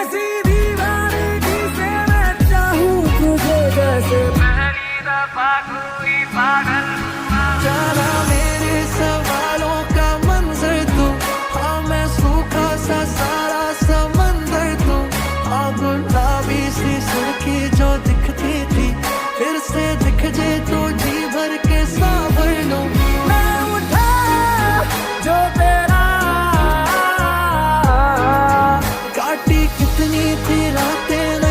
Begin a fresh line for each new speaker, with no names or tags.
ऐसी दीवानगी से मैं चाहूं तुझे जैसे पहली दफा कोई पागल हुआ। जाना मेरे सवालों का मंजर तू, हाँ मैं सूखा सा सारा समंदर तू। हाँ गुलाबी सी सुर्खी जो दिखती थी फिर से दिख जे तो जी भर के सांभर लूं। मैं उठा जो तेरा, काटी कितनी थी रातें